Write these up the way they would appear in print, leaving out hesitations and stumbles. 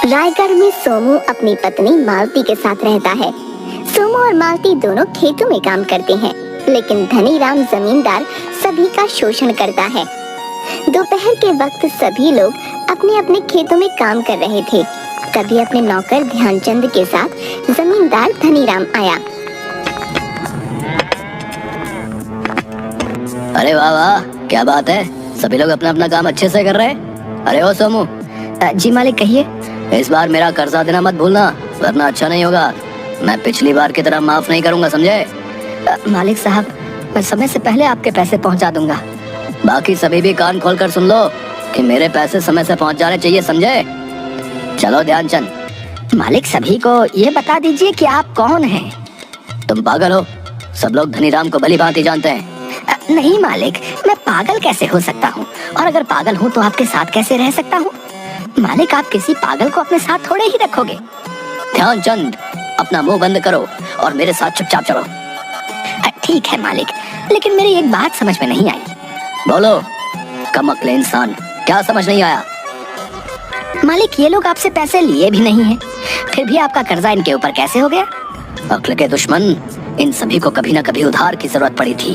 रायगढ़ में सोमू अपनी पत्नी मालती के साथ रहता है। सोमू और मालती दोनों खेतों में काम करते हैं, लेकिन धनीराम जमींदार सभी का शोषण करता है। दोपहर के वक्त सभी लोग अपने अपने खेतों में काम कर रहे थे। तभी अपने नौकर ध्यानचंद के साथ जमींदार धनीराम आया। अरे वाह वाह, क्या बात है, सभी लोग अपना अपना काम अच्छे से कर रहे हैं। अरे ओ सोमू। जी मालिक, कहिए। इस बार मेरा कर्जा देना मत भूलना, वरना अच्छा नहीं होगा। मैं पिछली बार की तरह माफ नहीं करूंगा, समझे? मालिक साहब, मैं समय से पहले आपके पैसे पहुंचा दूंगा। बाकी सभी भी कान खोल कर सुन लो कि मेरे पैसे समय से पहुंच जाने चाहिए, समझे? चलो ध्यानचंद। मालिक, सभी को ये बता दीजिए कि आप कौन हैं। तुम पागल हो? सब लोग धनीराम को भली भांति जानते हैं। नहीं मालिक, मैं पागल कैसे हो सकता हूँ, और अगर पागल हूँ तो आपके साथ कैसे रह सकता हूँ? मालिक, आप किसी पागल को अपने साथ थोड़े ही रखोगे। ध्यानचंद, अपना मुंह बंद करो और मेरे साथ चुपचाप चलो। ठीक है मालिक, लेकिन मेरी एक बात समझ में नहीं आई। बोलो। कमअक्ल इंसान, क्या समझ नहीं आया? मालिक, ये लोग आपसे पैसे लिए भी नहीं हैं, फिर भी आपका कर्जा इनके ऊपर कैसे हो गया? अक्ल के दुश्मन, इन सभी को कभी न कभी उधार की जरूरत पड़ी थी,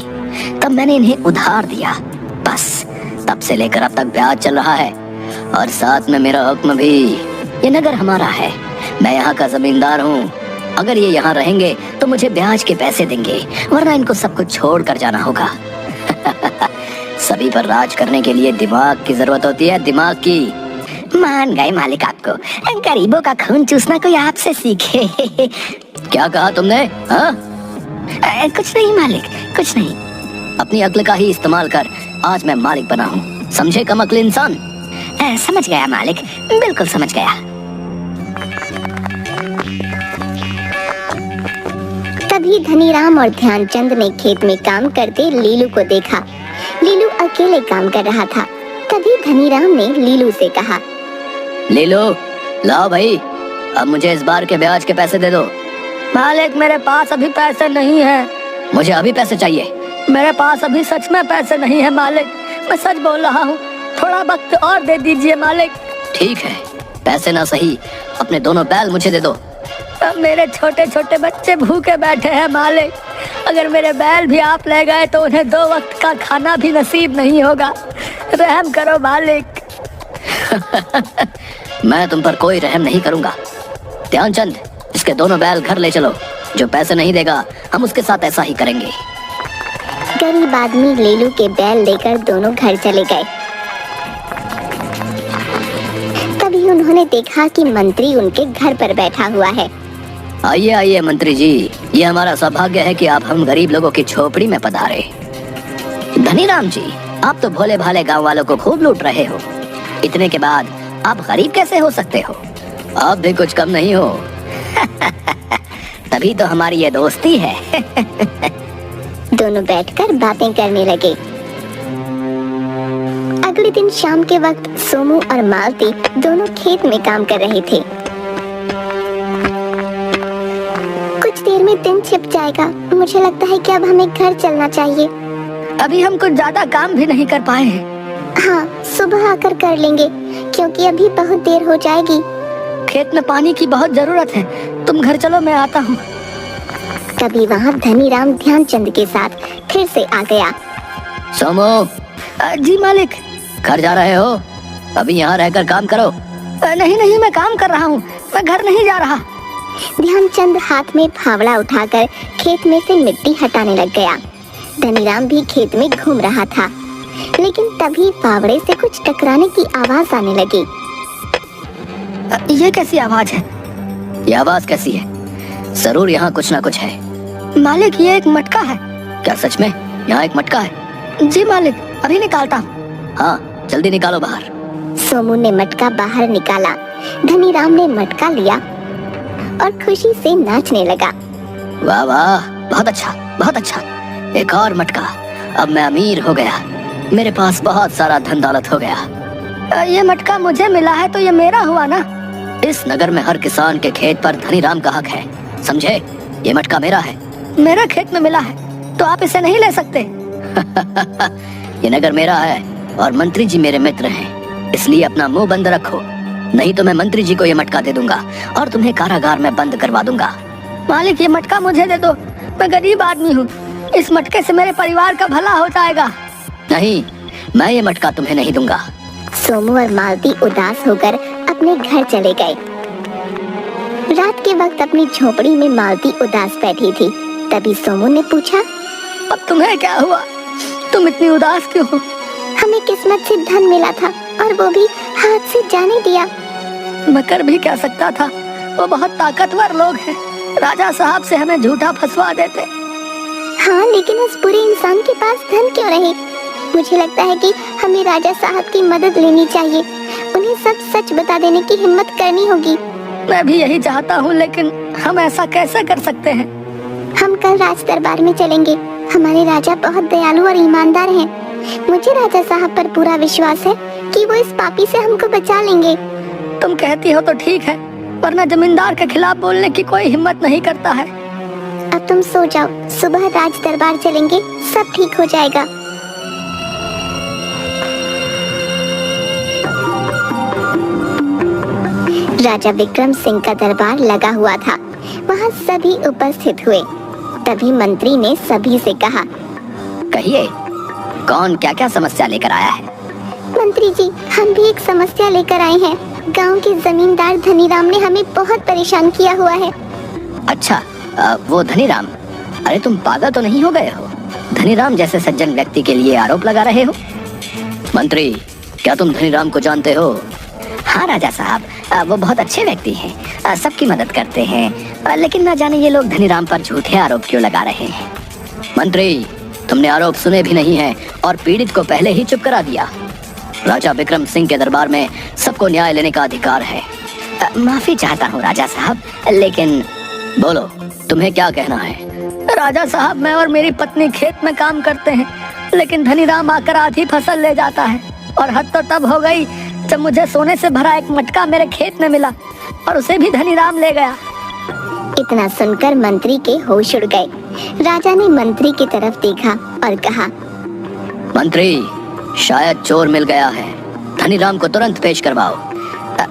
तब मैंने इन्हें उधार दिया। बस तब से लेकर अब तक ब्याज चल रहा है, और साथ में मेरा हुक्म भी। ये नगर हमारा है, मैं यहाँ का जमींदार हूँ। अगर ये यहाँ रहेंगे तो मुझे ब्याज के पैसे देंगे, वरना इनको सब कुछ छोड़ कर जाना होगा। सभी पर राज करने के लिए दिमाग की जरूरत होती है, दिमाग की। मान गए मालिक आपको, गरीबों का खून चूसना कोई आपसे सीखे। क्या कहा तुमने? हाँ? कुछ नहीं मालिक, कुछ नहीं। अपनी अक्ल का ही इस्तेमाल कर, आज मैं मालिक बना हूँ, समझे कमअक्ल इंसान? समझ गया मालिक, बिल्कुल समझ गया। तभी धनीराम और ध्यानचंद ने खेत में काम करते लीलू को देखा। लीलू अकेले काम कर रहा था। तभी धनीराम ने लीलू से कहा, लीलू, लाओ भाई, अब मुझे इस बार के ब्याज के पैसे दे दो। मालिक, मेरे पास अभी पैसे नहीं है। मुझे अभी पैसे चाहिए। मेरे पास अभी सच में पैसे नहीं है मालिक, मैं सच बोल रहा हूँ, थोड़ा वक्त और दे दीजिए मालिक। ठीक है, पैसे ना सही, अपने दोनों बैल मुझे दे दो। मेरे छोटे छोटे बच्चे भूखे बैठे हैं मालिक, अगर मेरे बैल भी आप ले गए तो उन्हें 2 वक्त का खाना भी नसीब नहीं होगा, रहम करो मालिक। मैं तुम पर कोई रहम नहीं करूंगा। ध्यानचंद, इसके दोनों बैल घर ले चलो, जो पैसे नहीं देगा हम उसके साथ ऐसा ही करेंगे। गरीब आदमी लीलू के बैल लेकर दोनों घर चले गए। तभी उन्होंने देखा कि मंत्री उनके घर पर बैठा हुआ है। आइए आइए मंत्री जी, ये हमारा सौभाग्य है कि आप हम गरीब लोगों की झोपड़ी में पधारे। धनीराम जी, आप तो भोले भाले गांव वालों को खूब लूट रहे हो, इतने के बाद आप गरीब कैसे हो सकते हो? आप भी कुछ कम नहीं हो। तभी तो हमारी ये दोस्ती है। दोनों बैठकर बातें करने लगे। अगले दिन शाम के वक्त सोमू और मालती दोनों खेत में काम कर रहे थे। कुछ देर में दिन छिप जाएगा, मुझे लगता है कि अब हमें घर चलना चाहिए। अभी हम कुछ ज्यादा काम भी नहीं कर पाए हैं। हाँ, सुबह आकर कर लेंगे, क्योंकि अभी बहुत देर हो जाएगी। खेत में पानी की बहुत जरूरत है, तुम घर चलो, मैं आता हूँ। तभी वहाँ धनीराम ध्यानचंद के साथ फिर से आ गया। सोमू। जी मालिक। घर जा रहे हो? अभी यहाँ रहकर काम करो। नहीं नहीं, मैं काम कर रहा हूँ, मैं घर नहीं जा रहा। ध्यानचंद हाथ में फावड़ा उठाकर खेत में से मिट्टी हटाने लग गया। धनीराम भी खेत में घूम रहा था, लेकिन तभी फावड़े से कुछ टकराने की आवाज आने लगी। ये कैसी आवाज है? ये आवाज कैसी है? जरूर यहाँ कुछ ना कुछ है। मालिक, ये एक मटका है। क्या सच में यहाँ एक मटका है? जी मालिक, अभी निकालता हूँ। हाँ, जल्दी निकालो बाहर। सोमू ने मटका बाहर निकाला। धनीराम ने मटका लिया और खुशी से नाचने लगा। वाह वाह, बहुत अच्छा, बहुत अच्छा, एक और मटका। अब मैं अमीर हो गया, मेरे पास बहुत सारा धन दौलत हो गया। ये मटका मुझे मिला है तो ये मेरा हुआ ना? इस नगर में हर किसान के खेत पर धनीराम का हक है, समझे? ये मटका मेरा है। मेरा खेत में मिला है तो आप इसे नहीं ले सकते। ये नगर मेरा है और मंत्री जी मेरे मित्र हैं, इसलिए अपना मुंह बंद रखो। नहीं तो मैं मंत्री जी को ये मटका दे दूंगा और तुम्हें कारागार में बंद करवा दूंगा। मालिक, ये मटका मुझे दे दो, मैं गरीब आदमी हूँ, इस मटके से मेरे परिवार का भला हो जाएगा। नहीं, मैं ये मटका तुम्हें नहीं दूंगा। सोमू और मालती उदास होकर अपने घर चले गए। रात के वक्त अपनी झोपड़ी में मालती उदास बैठी थी। तभी सोमू ने पूछा, अब तुम्हें क्या हुआ? तुम इतनी उदास क्यों हो? हमें किस्मत से धन मिला था और वो भी हाथ से जाने दिया। मैं कर भी क्या सकता था, वो बहुत ताकतवर लोग हैं, राजा साहब से हमें झूठा फंसवा देते। हाँ, लेकिन उस बुरे इंसान के पास धन क्यों रहे? मुझे लगता है कि हमें राजा साहब की मदद लेनी चाहिए, उन्हें सब सच बता देने की हिम्मत करनी होगी। मैं भी यही चाहता हूँ, लेकिन हम ऐसा कैसे कर सकते हैं? हम कल राज दरबार में चलेंगे। हमारे राजा बहुत दयालु और ईमानदार हैं। मुझे राजा साहब पर पूरा विश्वास है कि वो इस पापी से हमको बचा लेंगे। तुम कहती हो तो ठीक है, वरना जमींदार के खिलाफ बोलने की कोई हिम्मत नहीं करता है। अब तुम सो जाओ, सुबह राज दरबार चलेंगे, सब ठीक हो जाएगा। राजा विक्रम सिंह का दरबार लगा हुआ था। वहाँ सभी उपस्थित हुए। तभी मंत्री ने सभी से कहा, कहिए, कौन क्या क्या समस्या लेकर आया है? मंत्री जी, हम भी एक समस्या लेकर आए हैं। गांव के जमींदार धनीराम ने हमें बहुत परेशान किया हुआ है। अच्छा, वो धनीराम? अरे तुम पागल तो नहीं हो गए हो? धनीराम जैसे सज्जन व्यक्ति के लिए आरोप लगा रहे हो? मंत्री, क्या तुम धनीराम को जानते हो? हाँ राजा साहब, वो बहुत अच्छे व्यक्ति हैं, सबकी मदद करते हैं, लेकिन न जाने ये लोग धनीराम पर झूठे आरोप क्यों लगा रहे हैं। मंत्री, तुमने आरोप सुने भी नहीं है और पीड़ित को पहले ही चुप करा दिया। राजा विक्रम सिंह के दरबार में सबको न्याय लेने का अधिकार है। माफी चाहता हूँ राजा साहब, लेकिन बोलो, तुम्हें क्या कहना है? राजा साहब, मैं और मेरी पत्नी खेत में काम करते हैं, लेकिन धनीराम आकर आधी फसल ले जाता है, और हद तो तब हो गई जब मुझे सोने से भरा एक मटका मेरे खेत में मिला और उसे भी धनीराम ले गया। इतना सुनकर मंत्री के होश उड़ गए। राजा ने मंत्री की तरफ देखा और कहा, मंत्री, शायद चोर मिल गया है, धनीराम को तुरंत पेश करवाओ।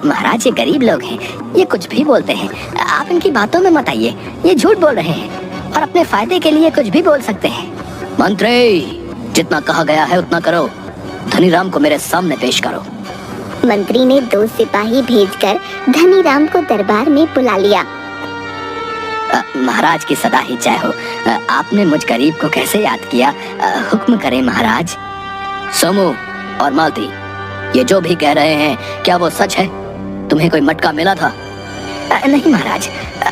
महाराज, ये गरीब लोग हैं, ये कुछ भी बोलते हैं, आप इनकी बातों में मत आइए। ये झूठ बोल रहे हैं और अपने फायदे के लिए कुछ भी बोल सकते हैं। मंत्री, जितना कहा गया है उतना करो, धनीराम को मेरे सामने पेश करो। मंत्री ने 2 सिपाही भेजकर धनीराम को दरबार में बुला लिया। महाराज की सदा ही जय हो। आपने मुझ गरीब को कैसे याद किया? हुक्म करें महाराज। सोमू और मालती, ये जो भी कह रहे हैं, क्या वो सच है? तुम्हें कोई मटका मिला था? नहीं महाराज,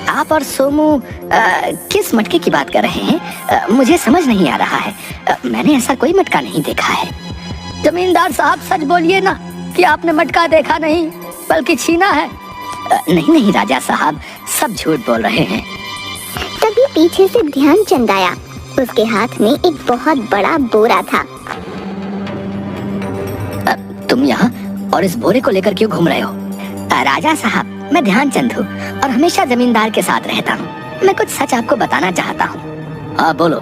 आप और सोमू किस मटके की बात कर रहे हैं? मुझे समझ नहीं आ रहा है। मैंने ऐसा कोई मटका नहीं देखा है। जमींदार साहब, सच बोलिए ना कि आपने मटका देखा नहीं बल्कि छीना है। नहीं नहीं राजा साहब, सब झूठ बोल रहे हैं। तभी पीछे से ध्यानचंद आया। उसके हाथ में एक बहुत बड़ा बोरा था। तुम यहाँ और इस बोरे को लेकर क्यों घूम रहे हो? राजा साहब, मैं ध्यानचंद हूँ और हमेशा जमींदार के साथ रहता हूँ। मैं कुछ सच आपको बताना चाहता हूँ। हाँ बोलो।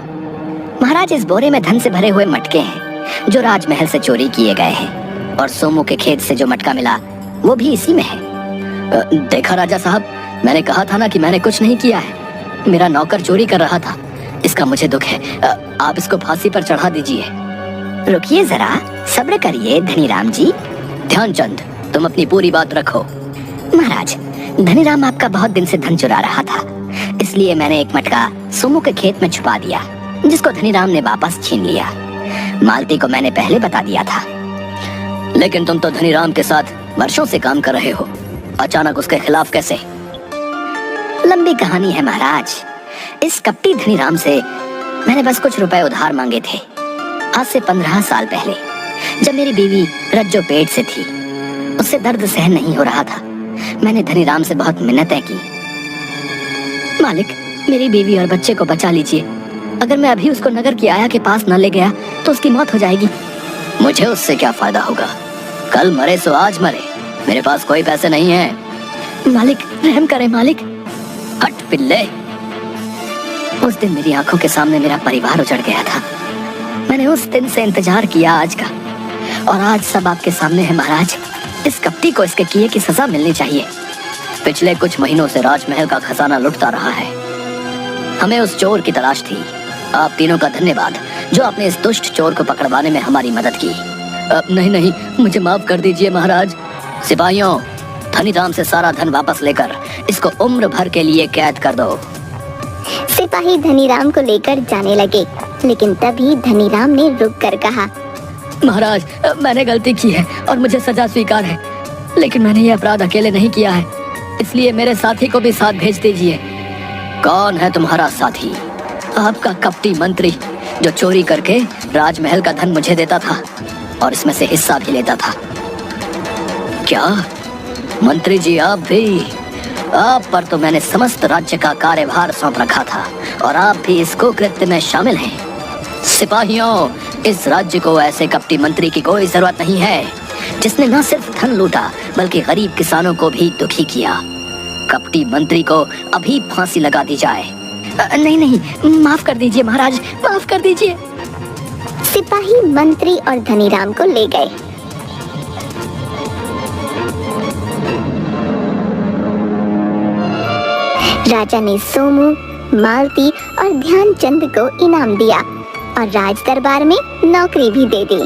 महाराज, इस बोरे में धन से भरे हुए मटके हैं जो राजमहल से चोरी किए गए हैं, और सोमू के खेत से जो मटका मिला वो भी इसी में है। देखा राजा साहब, मैंने कहा था ना कि मैंने कुछ नहीं किया है। मेरा नौकर चोरी कर रहा था, इसका मुझे दुख है। आप इसको फांसी पर चढ़ा दीजिए। रुकिए जरा, सब्र करिए धनीराम जी। ध्यानचंद, तुम अपनी पूरी बात रखो। महाराज, धनीराम आपका बहुत दिन से धन चुरा रहा था, इसलिए मैंने एक मटका सोमू के खेत में छुपा दिया, जिसको धनीराम ने वापस छीन लिया। मालती को मैंने पहले बता दिया था। लेकिन तुम तो धनीराम के साथ वर्षों से काम कर रहे हो, अचानक उसके खिलाफ कैसे? लंबी कहानी है महाराज। इस कपटी धनीराम से मैंने बस कुछ रुपए उधार मांगे थे, आज से 15 साल पहले, जब मेरी बीवी रज्जो पेट से थी। उससे दर्द सहन नहीं हो रहा था। मैंने धनीराम से बहुत मिन्नतें की, मालिक, मेरी बीवी और बच्चे को बचा लीजिए। अगर मैं अभी उसको नगर की आया के पास न ले गया तो उसकी मौत हो जाएगी। मुझे उससे क्या फायदा होगा? कल मरे सो आज मरे, मेरे पास कोई पैसे नहीं है। मालिक, रहम करें मालिक। हट पिल्ले। उस दिन मेरी आंखों के सामने मेरा परिवार उजड़ गया था। मैंने उस दिन से इंतजार किया आज का, और आज सब आपके सामने है महाराज। इस कपटी को इसके किए की सजा मिलनी चाहिए। पिछले कुछ महीनों से राजमहल का खजाना लुटता रहा है। हमें उस चोर की तलाश थी। आप तीनों का धन्यवाद जो आपने इस दुष्ट चोर को पकड़वाने में हमारी मदद की। नहीं नहीं, मुझे माफ कर दीजिए महाराज। सिपाहियों, धनीराम से सारा धन वापस लेकर इसको उम्र भर के लिए कैद कर दो। सिपाही धनीराम को लेकर जाने लगे, लेकिन तभी धनीराम ने रुक कर कहा, महाराज, मैंने गलती की है और मुझे सजा स्वीकार है, लेकिन मैंने ये अपराध अकेले नहीं किया है, इसलिए मेरे साथी को भी साथ भेज दीजिए। कौन है तुम्हारा साथी? आपका कपटी मंत्री जो चोरी करके राजमहल का धन मुझे देता था और इसमें से हिस्सा भी लेता था। क्या मंत्री जी, आप भी? आप पर तो मैंने समस्त राज्य का कार्यभार सौंप रखा था और आप भी इस कुकृत्य में शामिल हैं। सिपाहियों, इस राज्य को ऐसे कपटी मंत्री की कोई जरूरत नहीं है जिसने न सिर्फ धन लूटा बल्कि गरीब किसानों को भी दुखी किया। कपटी मंत्री को अभी फांसी लगा दी जाए। नहीं नहीं, माफ कर दीजिए महाराज, माफ कर दीजिए। सिपाही मंत्री और धनीराम को ले गए। राजा ने सोमू, मालती और ध्यानचंद को इनाम दिया और राज दरबार में नौकरी भी दे दी।